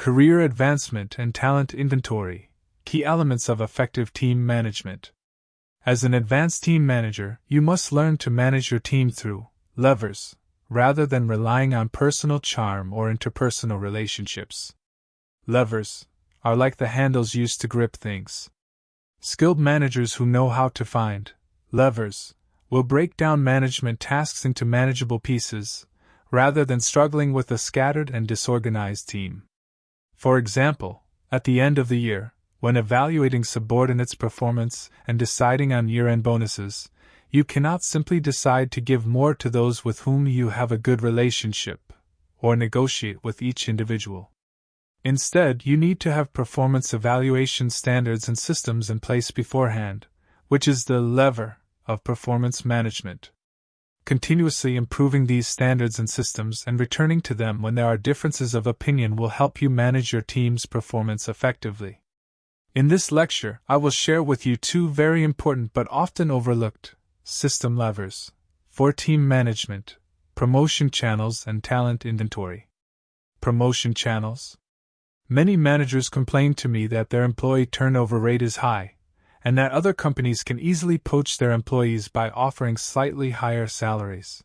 Career advancement and talent inventory, key elements of effective team management. As an advanced team manager, you must learn to manage your team through levers, rather than relying on personal charm or interpersonal relationships. Levers are like the handles used to grip things. Skilled managers who know how to find levers will break down management tasks into manageable pieces, rather than struggling with a scattered and disorganized team. For example, at the end of the year, when evaluating subordinates' performance and deciding on year-end bonuses, you cannot simply decide to give more to those with whom you have a good relationship, or negotiate with each individual. Instead, you need to have performance evaluation standards and systems in place beforehand, which is the lever of performance management. Continuously improving these standards and systems and returning to them when there are differences of opinion will help you manage your team's performance effectively. In this lecture, I will share with you two very important but often overlooked system levers for team management: promotion channels and talent inventory. Promotion channels. Many managers complain to me that their employee turnover rate is high, and that other companies can easily poach their employees by offering slightly higher salaries.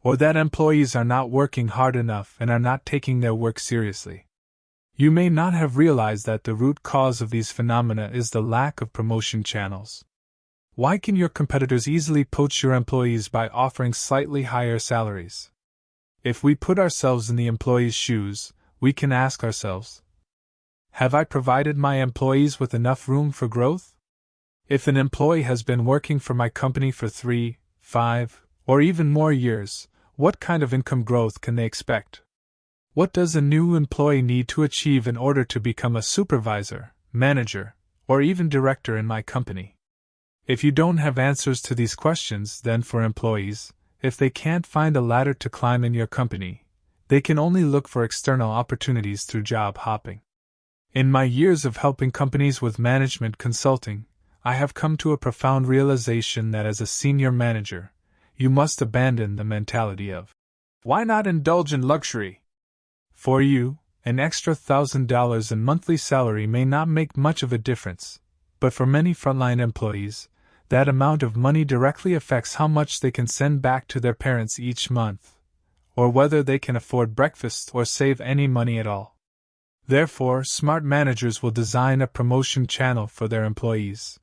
Or that employees are not working hard enough and are not taking their work seriously. You may not have realized that the root cause of these phenomena is the lack of promotion channels. Why can your competitors easily poach your employees by offering slightly higher salaries? If we put ourselves in the employee's shoes, we can ask ourselves, have I provided my employees with enough room for growth? If an employee has been working for my company for 3, 5, or even more years, what kind of income growth can they expect? What does a new employee need to achieve in order to become a supervisor, manager, or even director in my company? If you don't have answers to these questions, then for employees, if they can't find a ladder to climb in your company, they can only look for external opportunities through job hopping. In my years of helping companies with management consulting, I have come to a profound realization that as a senior manager, you must abandon the mentality of, why not indulge in luxury? For you, an extra $1,000 in monthly salary may not make much of a difference, but for many frontline employees, that amount of money directly affects how much they can send back to their parents each month, or whether they can afford breakfast or save any money at all. Therefore, smart managers will design a promotion channel for their employees.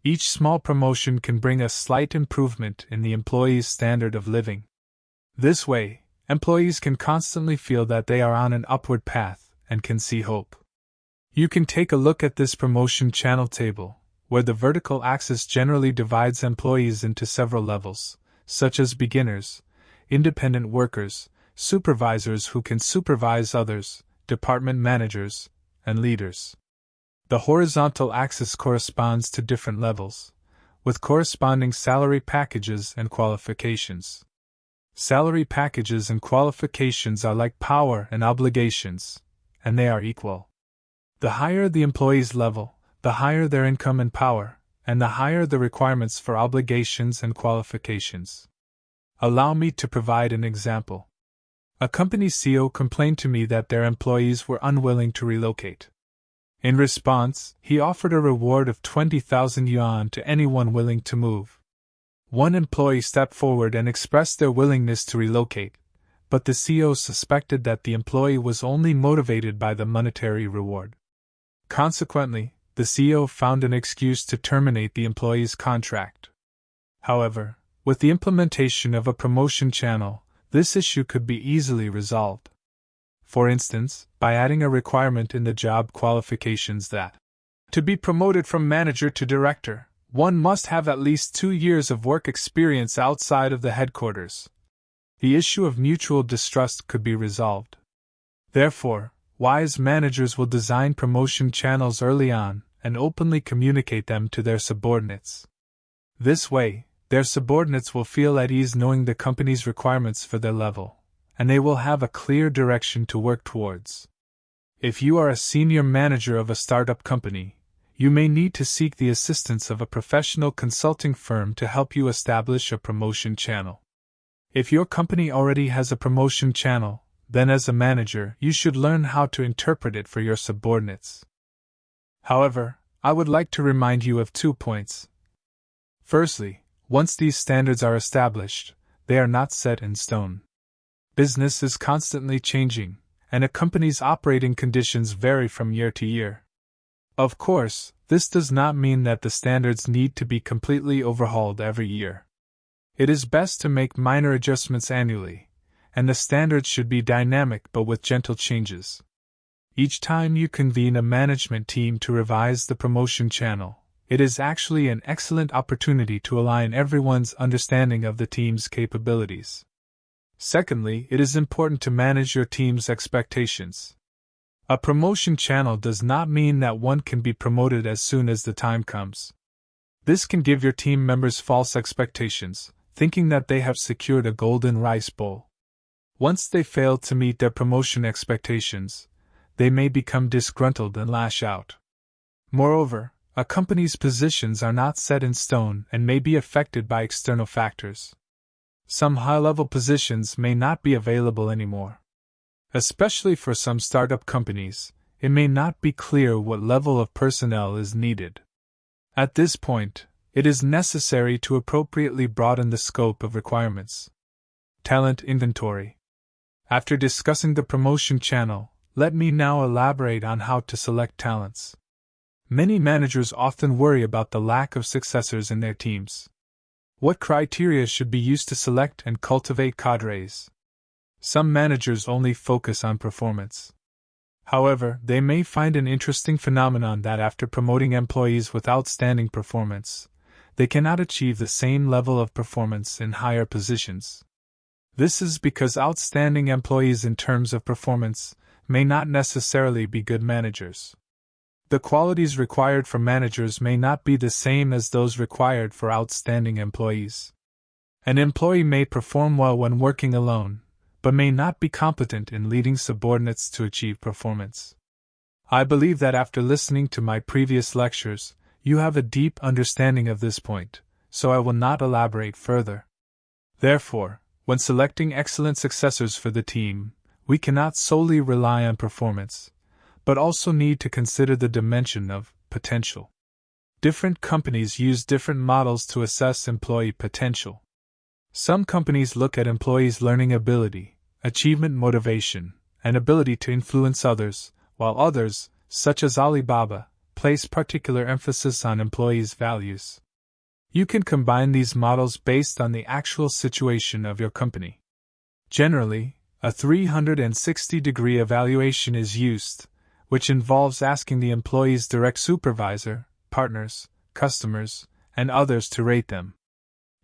Each small promotion can bring a slight improvement in the employee's standard of living. This way, employees can constantly feel that they are on an upward path and can see hope. You can take a look at this promotion channel table, where the vertical axis generally divides employees into several levels, such as beginners, independent workers, supervisors who can supervise others, department managers, and leaders. The horizontal axis corresponds to different levels, with corresponding salary packages and qualifications. Salary packages and qualifications are like power and obligations, and they are equal. The higher the employee's level, the higher their income and power, and the higher the requirements for obligations and qualifications. Allow me to provide an example. A company CEO complained to me that their employees were unwilling to relocate. In response, he offered a reward of 20,000 yuan to anyone willing to move. One employee stepped forward and expressed their willingness to relocate, but the CEO suspected that the employee was only motivated by the monetary reward. Consequently, the CEO found an excuse to terminate the employee's contract. However, with the implementation of a promotion channel, this issue could be easily resolved. For instance, by adding a requirement in the job qualifications that, to be promoted from manager to director, one must have at least 2 years of work experience outside of the headquarters. The issue of mutual distrust could be resolved. Therefore, wise managers will design promotion channels early on and openly communicate them to their subordinates. This way, their subordinates will feel at ease knowing the company's requirements for their level, and they will have a clear direction to work towards. If you are a senior manager of a startup company, you may need to seek the assistance of a professional consulting firm to help you establish a promotion channel. If your company already has a promotion channel, then as a manager you should learn how to interpret it for your subordinates. However, I would like to remind you of 2 points. Firstly, once these standards are established, they are not set in stone. Business is constantly changing, and a company's operating conditions vary from year to year. Of course, this does not mean that the standards need to be completely overhauled every year. It is best to make minor adjustments annually, and the standards should be dynamic but with gentle changes. Each time you convene a management team to revise the promotion channel, it is actually an excellent opportunity to align everyone's understanding of the team's capabilities. Secondly, it is important to manage your team's expectations. A promotion channel does not mean that one can be promoted as soon as the time comes. This can give your team members false expectations, thinking that they have secured a golden rice bowl. Once they fail to meet their promotion expectations, they may become disgruntled and lash out. Moreover, a company's positions are not set in stone and may be affected by external factors. Some high-level positions may not be available anymore. Especially for some startup companies, it may not be clear what level of personnel is needed. At this point, it is necessary to appropriately broaden the scope of requirements. Talent inventory. After discussing the promotion channel, let me now elaborate on how to select talents. Many managers often worry about the lack of successors in their teams. What criteria should be used to select and cultivate cadres? Some managers only focus on performance. However, they may find an interesting phenomenon that after promoting employees with outstanding performance, they cannot achieve the same level of performance in higher positions. This is because outstanding employees in terms of performance may not necessarily be good managers. The qualities required for managers may not be the same as those required for outstanding employees. An employee may perform well when working alone, but may not be competent in leading subordinates to achieve performance. I believe that after listening to my previous lectures, you have a deep understanding of this point, so I will not elaborate further. Therefore, when selecting excellent successors for the team, we cannot solely rely on performance, but also need to consider the dimension of potential. Different companies use different models to assess employee potential. Some companies look at employees' learning ability, achievement motivation, and ability to influence others, while others, such as Alibaba, place particular emphasis on employees' values. You can combine these models based on the actual situation of your company. Generally, a 360-degree evaluation is used, which involves asking the employee's direct supervisor, partners, customers, and others to rate them.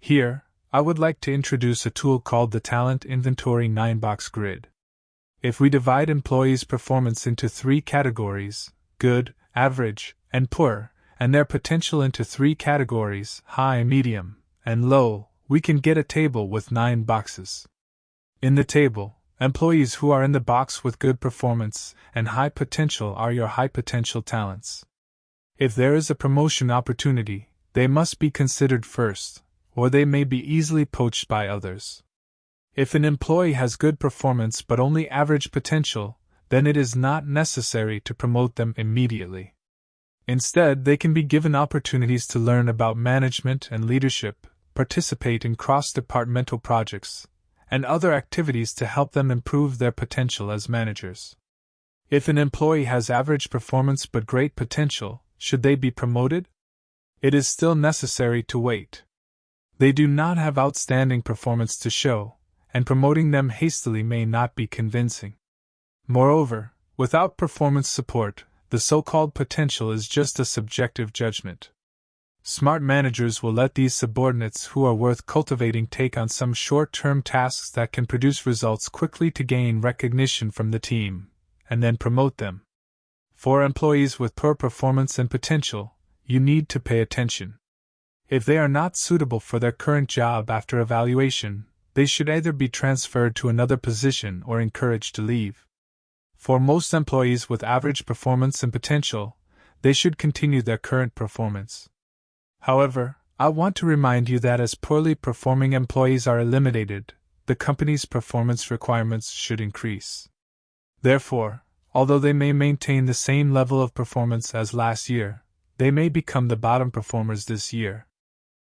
Here, I would like to introduce a tool called the Talent Inventory 9-box grid. If we divide employees' performance into 3 categories, good, average, and poor, and their potential into 3 categories, high, medium, and low, we can get a table with 9 boxes. In the table, employees who are in the box with good performance and high potential are your high potential talents. If there is a promotion opportunity, they must be considered first, or they may be easily poached by others. If an employee has good performance but only average potential, then it is not necessary to promote them immediately. Instead, they can be given opportunities to learn about management and leadership, participate in cross-departmental projects, and other activities to help them improve their potential as managers. If an employee has average performance but great potential, should they be promoted? It is still necessary to wait. They do not have outstanding performance to show, and promoting them hastily may not be convincing. Moreover, without performance support, the so-called potential is just a subjective judgment. Smart managers will let these subordinates who are worth cultivating take on some short-term tasks that can produce results quickly to gain recognition from the team, and then promote them. For employees with poor performance and potential, you need to pay attention. If they are not suitable for their current job after evaluation, they should either be transferred to another position or encouraged to leave. For most employees with average performance and potential, they should continue their current performance. However, I want to remind you that as poorly performing employees are eliminated, the company's performance requirements should increase. Therefore, although they may maintain the same level of performance as last year, they may become the bottom performers this year.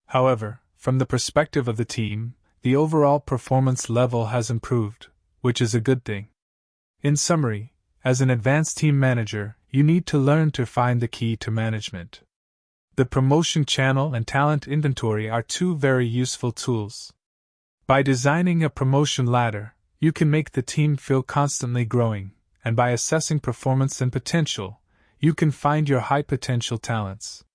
However, from the perspective of the team, the overall performance level has improved, which is a good thing. In summary, as an advanced team manager, you need to learn to find the key to management. The promotion channel and talent inventory are two very useful tools. By designing a promotion ladder, you can make the team feel constantly growing, and by assessing performance and potential, you can find your high potential talents.